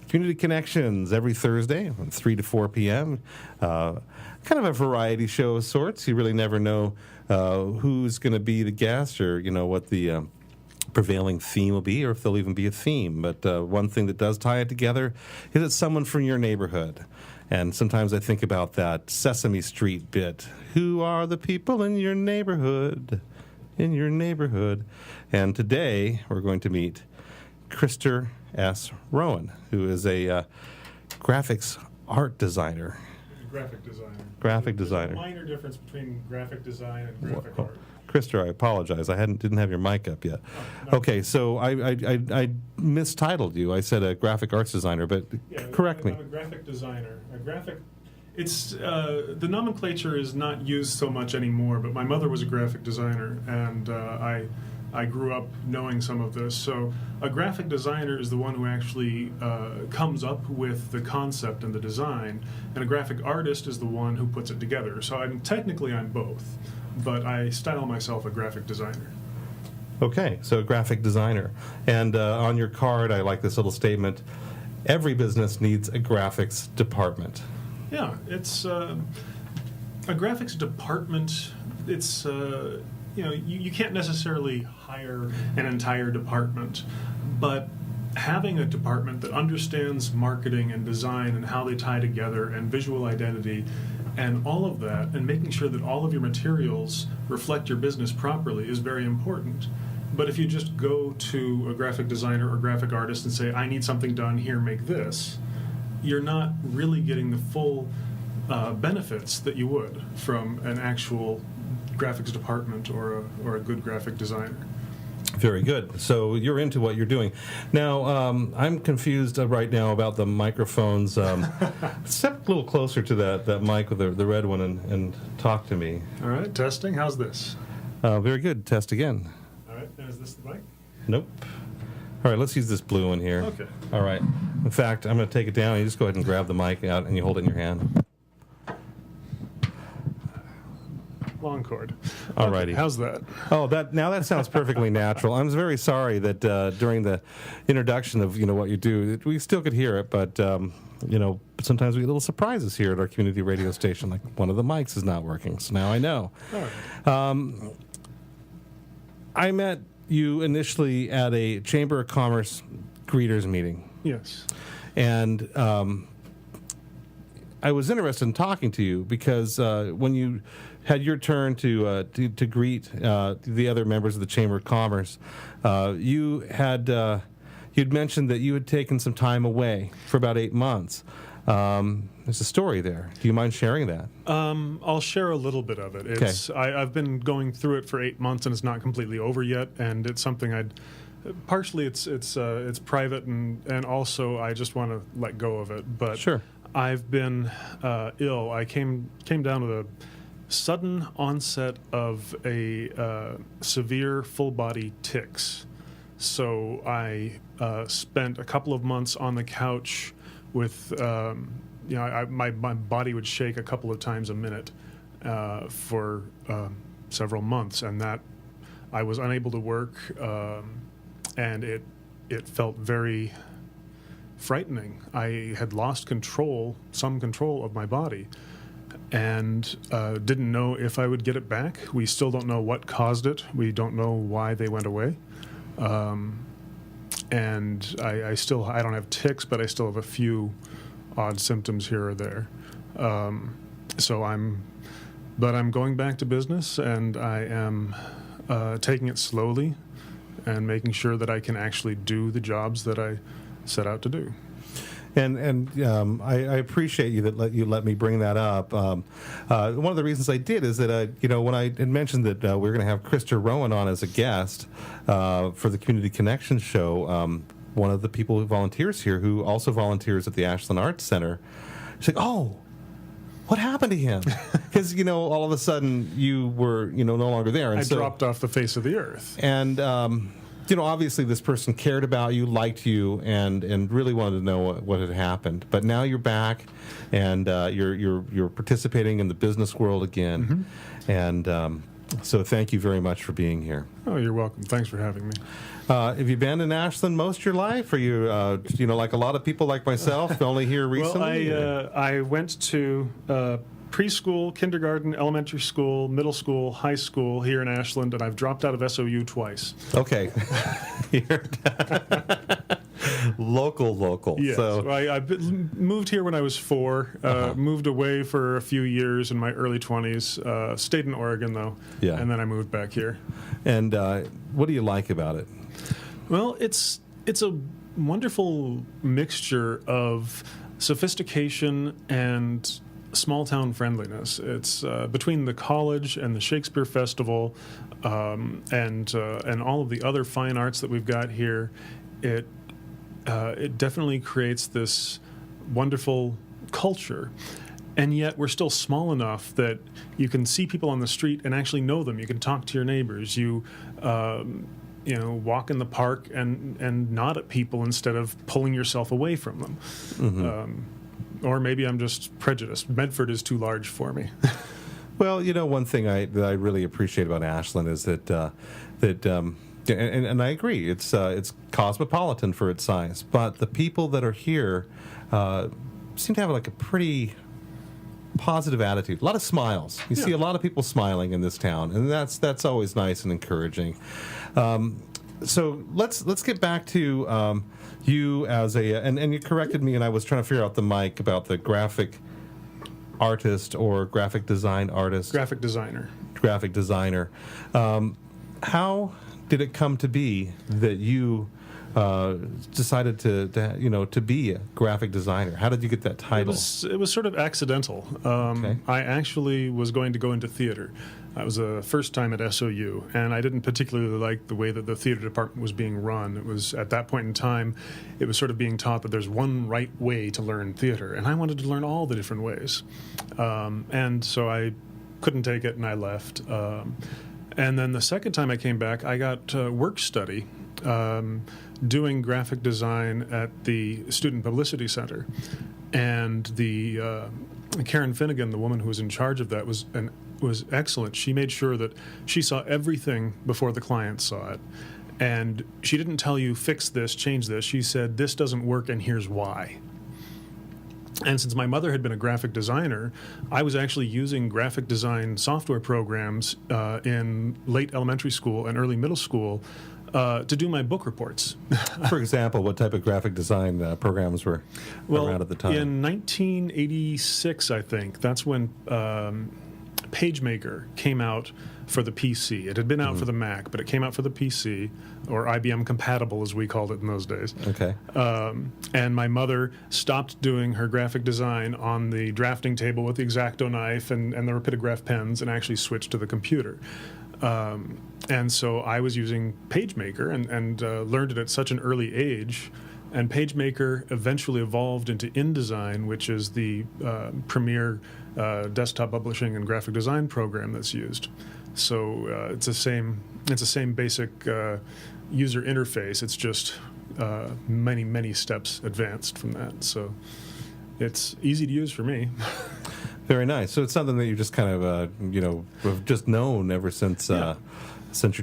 Community Connections every Thursday from 3 to 4 p.m. Kind of a variety show of sorts. You really never know who's going to be the guest or, what the prevailing theme will be or if there'll even be a theme. But one thing that does tie it together is it's someone from your neighborhood. And sometimes I think about that Sesame Street bit. Who are the people in your neighborhood? In your neighborhood. And today we're going to meet Krister S. Rowan, who is a graphics art designer. Graphic designer. Graphic There's designer. a minor difference between graphic design and graphic art. Krister, I apologize. I didn't have your mic up yet. Oh, no. Okay, so I mistitled you. I said a graphic arts designer, but correct me. I'm a graphic designer. It's the nomenclature is not used so much anymore, but my mother was a graphic designer, and I grew up knowing some of this. So a graphic designer is the one who actually comes up with the concept and the design, and a graphic artist is the one who puts it together. So I'm both, but I style myself a graphic designer. Okay, so graphic designer. And on your card, I like this little statement, every business needs a graphics department. Yeah, it's a graphics department. It's you can't necessarily hire an entire department, but having a department that understands marketing and design and how they tie together and visual identity and all of that, and making sure that all of your materials reflect your business properly is very important. But if you just go to a graphic designer or graphic artist and say, I need something done here, make this, you're not really getting the full benefits that you would from an actual graphics department or a good graphic designer. Very good. So you're into what you're doing. Now, I'm confused right now about the microphones. Step a little closer to that mic with the red one and talk to me. All right, testing. How's this? Very good. Test again. All right, and is this the mic? Nope. All right, let's use this blue one here. Okay. All right. In fact, I'm going to take it down. You just go ahead and grab the mic out, and you hold it in your hand. Long cord. All righty. Okay, how's that? Oh, that sounds perfectly natural. I'm very sorry that during the introduction of what you do, we still could hear it, but sometimes we get little surprises here at our community radio station, like one of the mics is not working. So now I know. All right. I met you initially at a Chamber of Commerce greeters meeting. Yes. And I was interested in talking to you because when you had your turn to greet the other members of the Chamber of Commerce, you'd mentioned that you had taken some time away for about 8 months. There's a story there. Do you mind sharing that? I'll share a little bit of it. I've been going through it for 8 months, and it's not completely over yet. And it's something partially it's private, and also I just want to let go of it. But sure. I've been ill. I came down with a sudden onset of a severe full body tics. So I spent a couple of months on the couch with, my body would shake a couple of times a minute for several months, and that I was unable to work, and it felt very frightening. I had lost some control of my body, and didn't know if I would get it back. We still don't know what caused it. We don't know why they went away. And I don't have tics, but I still have a few odd symptoms here or there. So I'm going back to business, and I am taking it slowly and making sure that I can actually do the jobs that I set out to do. And I appreciate you that you let me bring that up. One of the reasons I did is that when I had mentioned that we were going to have Krister Rowan on as a guest for the Community Connections show, one of the people who volunteers here, who also volunteers at the Ashland Arts Center, she's like, "Oh, what happened to him?" Because all of a sudden you were no longer there, and I dropped off the face of the earth. And obviously this person cared about you, liked you, and really wanted to know what had happened. But now you're back, and you're participating in the business world again. Mm-hmm. And So thank you very much for being here. Oh, you're welcome. Thanks for having me. Have you been in Ashland most of your life? Are you, like a lot of people like myself, only here recently? Well, I went to preschool, kindergarten, elementary school, middle school, high school here in Ashland, and I've dropped out of SOU twice. Okay. Local. Yes. So I moved here when I was 4, moved away for a few years in my early 20s, stayed in Oregon, though, Yeah. and then I moved back here. And what do you like about it? Well, it's a wonderful mixture of sophistication and small-town friendliness. It's between the college and the Shakespeare Festival and all of the other fine arts that we've got here. It definitely creates this wonderful culture, and yet we're still small enough that you can see people on the street and actually know them. You can talk to your neighbors. You walk in the park and nod at people instead of pulling yourself away from them. Mm-hmm. Or maybe I'm just prejudiced. Medford is too large for me. Well, one thing that I really appreciate about Ashland is that and I agree, it's cosmopolitan for its size, but the people that are here seem to have like a pretty positive attitude. A lot of smiles. You see a lot of people smiling in this town, and that's always nice and encouraging. So let's get back to you as and you corrected me, and I was trying to figure out the mic about the graphic artist or graphic design artist. Graphic designer. Graphic designer. How did it come to be that you decided to be a graphic designer? How did you get that title? It was sort of accidental. Okay. I actually was going to go into theater. That was the first time at SOU, and I didn't particularly like the way that the theater department was being run. It was, at that point in time, it was sort of being taught that there's one right way to learn theater, and I wanted to learn all the different ways. And so I couldn't take it, and I left. And then the second time I came back, I got work study doing graphic design at the Student Publicity Center. And the Karen Finnegan, the woman who was in charge of that, was excellent. She made sure that she saw everything before the client saw it. And she didn't tell you, fix this, change this. She said, this doesn't work, and here's why. And since my mother had been a graphic designer, I was actually using graphic design software programs in late elementary school and early middle school to do my book reports. For example, what type of graphic design programs were around at the time? In 1986, I think, that's when PageMaker came out for the PC. It had been out for the Mac, but it came out for the PC, or IBM compatible, as we called it in those days. Okay. And my mother stopped doing her graphic design on the drafting table with the X-Acto knife and the rapidograph pens and actually switched to the computer. And so I was using PageMaker and learned it at such an early age. And PageMaker eventually evolved into InDesign, which is the premier desktop publishing and graphic design program that's used. So it's the same basic user interface. It's just many steps advanced from that. So it's easy to use for me. Very nice. So it's something that you just kind of have just known ever since your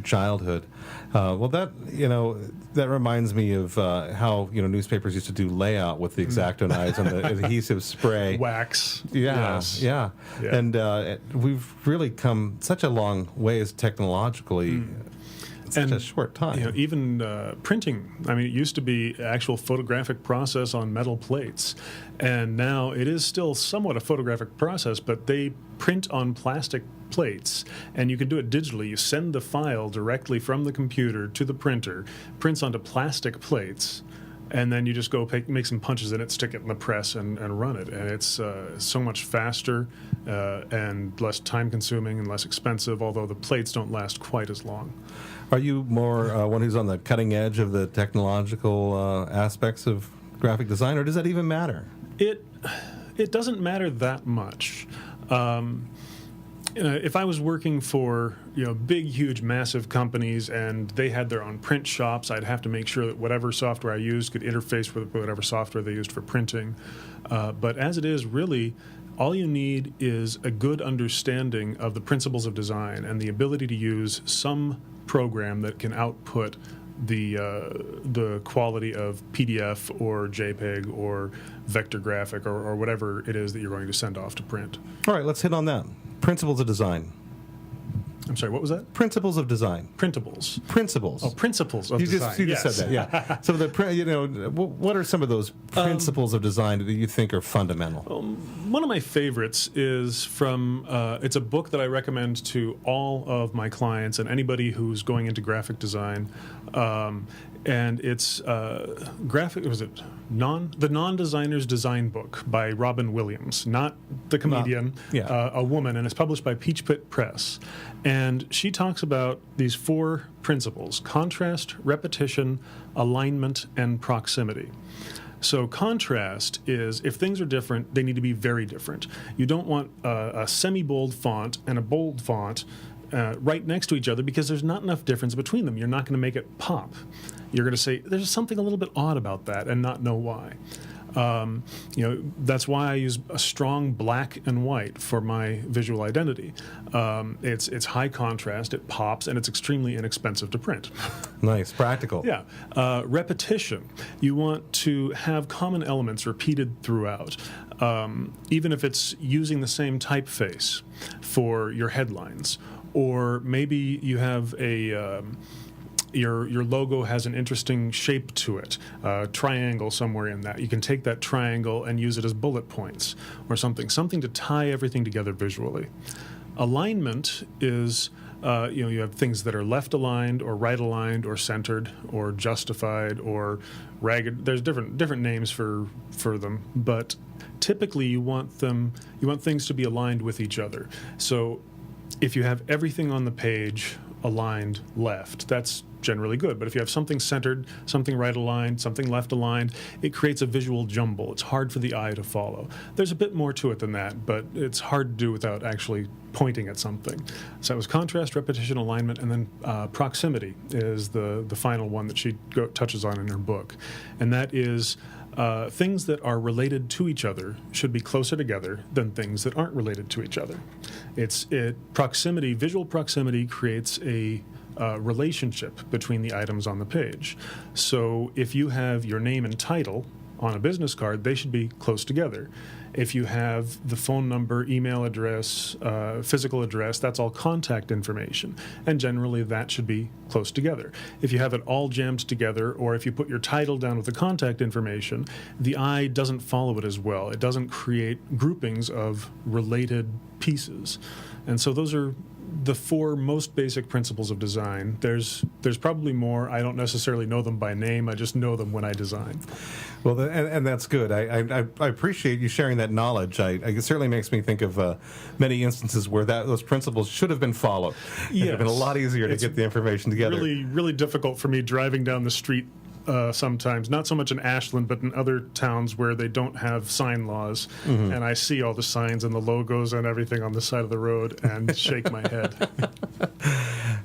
childhood. Well, that reminds me of how newspapers used to do layout with the X-Acto knives and the adhesive spray, wax. Yeah, Yes. yeah. And we've really come such a long ways technologically. In such a short time. Even printing. I mean, it used to be actual photographic process on metal plates, and now it is still somewhat a photographic process, but they print on plastic plates, and you can do it digitally. You send the file directly from the computer to the printer, prints onto plastic plates, and then you just go make some punches in it, stick it in the press, and run it. And it's so much faster and less time-consuming and less expensive, although the plates don't last quite as long. Are you more one who's on the cutting edge of the technological aspects of graphic design, or does that even matter? It doesn't matter that much. If I was working for big, huge, massive companies and they had their own print shops, I'd have to make sure that whatever software I used could interface with whatever software they used for printing. But as it is, really, All you need is a good understanding of the principles of design and the ability to use some program that can output the quality of PDF or JPEG or vector graphic or whatever it is that you're going to send off to print. All right, let's hit on that. Principles of design. I'm sorry, what was that? Principles of design. Printables. Principles. Oh, principles of design. You just said that, yeah. So what are some of those principles of design that you think are fundamental? One of my favorites is from, it's a book that I recommend to all of my clients and anybody who's going into graphic design. And it's the Non-Designer's Design Book by Robin Williams, not the comedian, a woman, and it's published by Peach Pit Press. And she talks about these 4 principles: contrast, repetition, alignment, and proximity. So contrast is, if things are different, they need to be very different. You don't want a semi-bold font and a bold font right next to each other because there's not enough difference between them. You're not going to make it pop. You're going to say, there's something a little bit odd about that and not know why. That's why I use a strong black and white for my visual identity. It's high contrast, it pops, and it's extremely inexpensive to print. Nice, practical. Yeah. Repetition. You want to have common elements repeated throughout, even if it's using the same typeface for your headlines. Or maybe you have your logo has an interesting shape to it, triangle somewhere in that. You can take that triangle and use it as bullet points or something to tie everything together visually. Alignment is, you have things that are left aligned or right aligned or centered or justified or ragged. There's different names for them, but typically you want things to be aligned with each other. So if you have everything on the page aligned left, that's generally good. But if you have something centered, something right aligned, something left aligned, it creates a visual jumble. It's hard for the eye to follow. There's a bit more to it than that, but it's hard to do without actually pointing at something. So it was contrast, repetition, alignment, and then proximity is the final one that she touches on in her book. And that is things that are related to each other should be closer together than things that aren't related to each other. Proximity, visual proximity creates a relationship between the items on the page. So if you have your name and title on a business card, they should be close together. If you have the phone number, email address, physical address, that's all contact information. And generally that should be close together. If you have it all jammed together, or if you put your title down with the contact information, the eye doesn't follow it as well. It doesn't create groupings of related pieces. And so those are the 4 most basic principles of design. There's probably more. I don't necessarily know them by name. I just know them when I design. Well, and that's good. I appreciate you sharing that knowledge. It certainly makes me think of many instances where those principles should have been followed. Yes. It would have been a lot easier to get the information together. Really, really difficult for me driving down the street sometimes, not so much in Ashland, but in other towns where they don't have sign laws, and I see all the signs and the logos and everything on the side of the road and shake my head.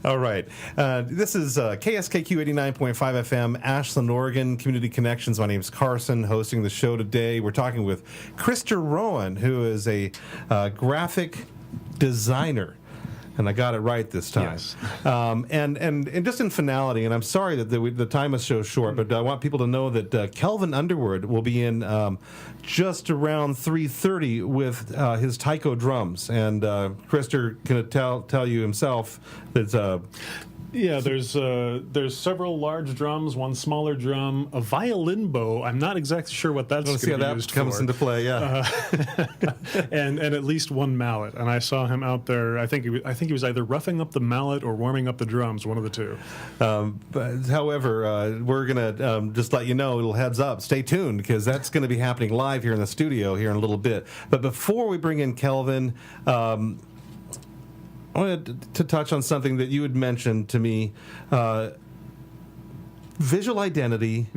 All right. This is KSKQ 89.5 FM, Ashland, Oregon, Community Connections. My name is Carson, hosting the show today. We're talking with Krista Rowan, who is a graphic designer. And I got it right this time. Yes. And just in finality, and I'm sorry that the time is so short, but I want people to know that Kelvin Underwood will be in just around 3:30 with his taiko drums. And Krister can tell you himself that Yeah, there's several large drums, one smaller drum, a violin bow. I'm not exactly sure what that's going to be used for. Let's see how that comes into play. Yeah, and at least one mallet. And I saw him out there. I think he was either roughing up the mallet or warming up the drums, one of the two. However, we're going to just let you know, a little heads up. Stay tuned because that's going to be happening live here in the studio here in a little bit. But before we bring in Kelvin. I wanted to touch on something that you had mentioned to me, visual identity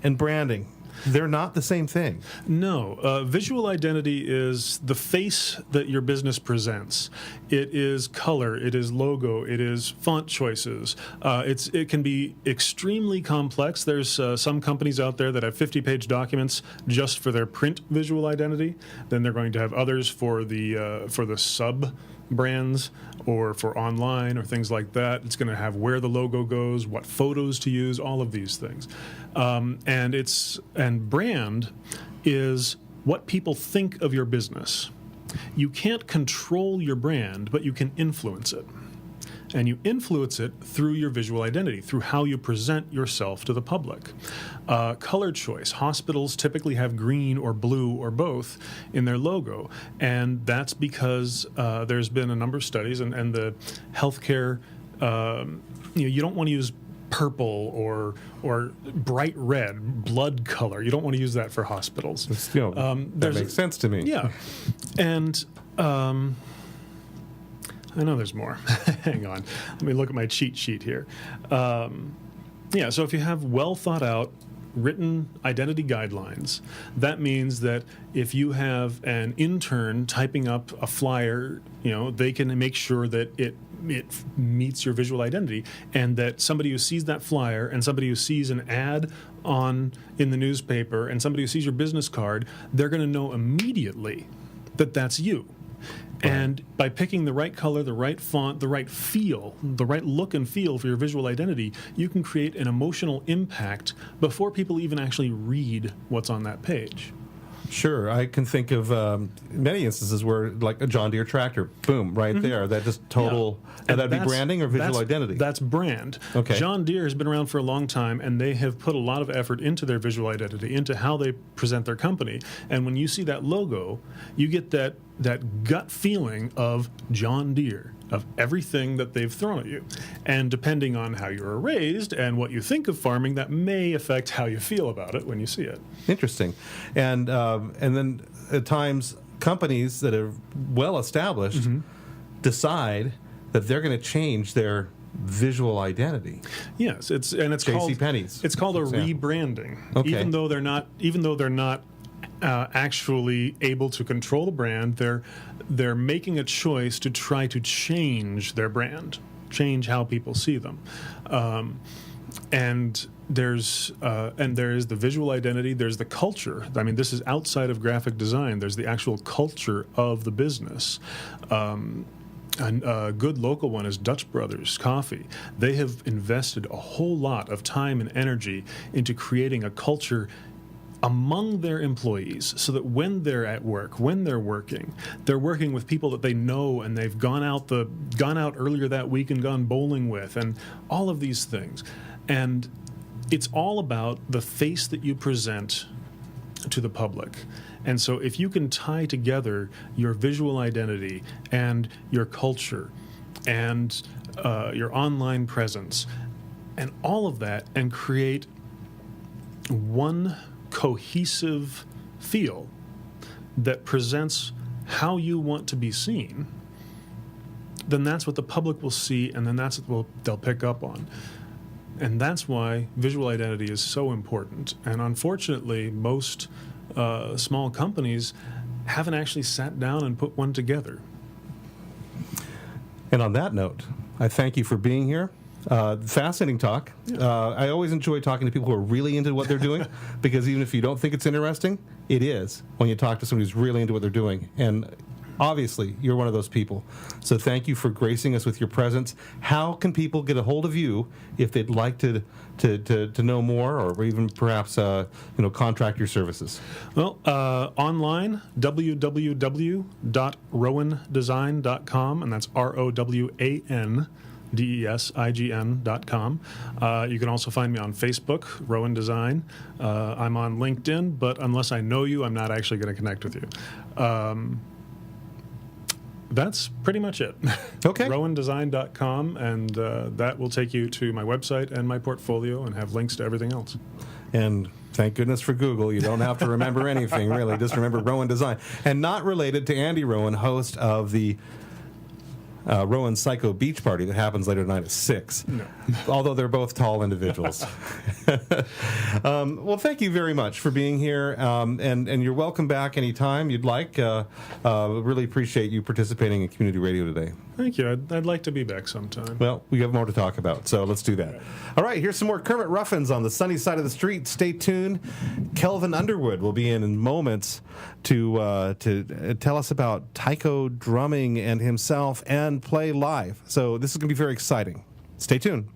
and branding. they're not the same thing. No. Visual identity is the face that your business presents. It is color. It is logo. It is font choices. It can be extremely complex. There's some companies out there that have 50-page documents just for their print visual identity. Then they're going to have others for the sub brands or for online or things like that. It's going to have where the logo goes, what photos to use, all of these things. And brand is what people think of your business. You can't control your brand, but you can influence it. And you influence it through your visual identity, through how you present yourself to the public. Color choice. Hospitals typically have green or blue or both in their logo. And that's because there's been a number of studies, and the healthcare, you don't want to use purple or bright red, blood color. You don't want to use that for hospitals. That makes sense to me. Yeah. And I know there's more. Hang on. Let me look at my cheat sheet here. So if you have well thought out written identity guidelines, that means that if you have an intern typing up a flyer, they can make sure that it meets your visual identity, and that somebody who sees that flyer and somebody who sees an ad in the newspaper and somebody who sees your business card, they're going to know immediately that that's you. And by picking the right color, the right font, the right feel, the right look and feel for your visual identity, you can create an emotional impact before people even actually read what's on that page. Sure. I can think of many instances where, like a John Deere tractor, boom, right there. That just total, and that'd be branding or visual identity? That's brand. Okay. John Deere has been around for a long time, and they have put a lot of effort into their visual identity, into how they present their company. And when you see that logo, you get that gut feeling of John Deere, of everything that they've thrown at you. And depending on how you were raised and what you think of farming, that may affect how you feel about it when you see it. Interesting. And then at times, companies that are well established decide that they're going to change their visual identity. Yes, it's JCPenney's. It's called a rebranding. Okay. Even though they're not actually able to control the brand, they're making a choice to try to change their brand, change how people see them. And there is the visual identity. There's the culture. I mean, this is outside of graphic design. There's the actual culture of the business. And a good local one is Dutch Brothers Coffee. They have invested a whole lot of time and energy into creating a culture among their employees, so that when they're at work, when they're working with people that they know and they've gone out earlier that week and gone bowling with, and all of these things. And it's all about the face that you present to the public. And so if you can tie together your visual identity and your culture and your online presence and all of that, and create one cohesive feel that presents how you want to be seen, then that's what the public will see, and then that's what they'll pick up on. And that's why visual identity is so important. And unfortunately, most small companies haven't actually sat down and put one together. And on that note, I thank you for being here. Fascinating talk. I always enjoy talking to people who are really into what they're doing, because even if you don't think it's interesting, it is when you talk to somebody who's really into what they're doing. And obviously, you're one of those people. So thank you for gracing us with your presence. How can people get a hold of you if they'd like to know more, or even perhaps contract your services? Well, online, www.rowandesign.com, and that's ROWANDESIGN.com. You can also find me on Facebook, Rowan Design. I'm on LinkedIn, but unless I know you, I'm not actually going to connect with you. That's pretty much it. Okay. RowanDesign.com, and that will take you to my website and my portfolio and have links to everything else. And thank goodness for Google. You don't have to remember anything, really. Just remember Rowan Design. And not related to Andy Rowan, host of the Rowan Psycho Beach Party that happens later tonight at 6. No. Although they're both tall individuals. Well, thank you very much for being here, and you're welcome back anytime you'd like. Really appreciate you participating in community radio today. Thank you. I'd like to be back sometime. Well, we have more to talk about, so let's do that. All right, here's some more Kermit Ruffins on the sunny side of the street. Stay tuned. Kelvin Underwood will be in moments to tell us about taiko drumming and himself and play live. So this is going to be very exciting. Stay tuned.